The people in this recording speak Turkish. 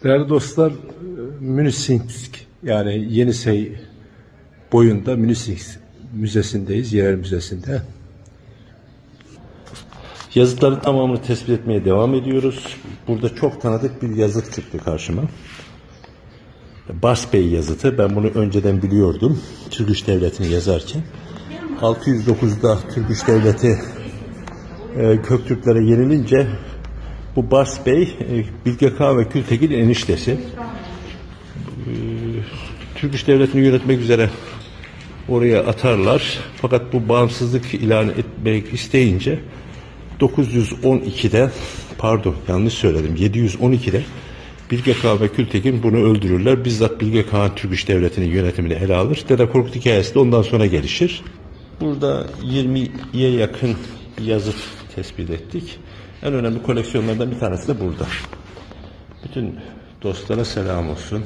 Değerli dostlar, Münihsink yani Yenisey boyunda Münihsink Müzesi'ndeyiz, yerel müzesinde. Yazıtların tamamını tespit etmeye devam ediyoruz. Burada çok tanıdık bir yazıt çıktı karşıma. Bas Bey yazıtı. Ben bunu önceden biliyordum. Türk İş Devleti'ni yazarken. 609'da Türk İş Devleti Köktürklere yenilince bu Bas Bey, Bilge Kağan ve Gültekin'in eniştesi. Türk İş Devleti'ni yönetmek üzere oraya atarlar. Fakat bu bağımsızlık ilan etmek isteyince 912'de, pardon yanlış söyledim, 712'de Bilge Kağan ve Gültekin bunu öldürürler. Bizzat Bilge Kağan Türk İş Devleti'nin yönetimini ele alır. Dede Korkut hikayesi de ondan sonra gelişir. Burada 20'ye yakın bir yazıt tespit ettik. En önemli koleksiyonlardan bir tanesi de burada. Bütün dostlara selam olsun.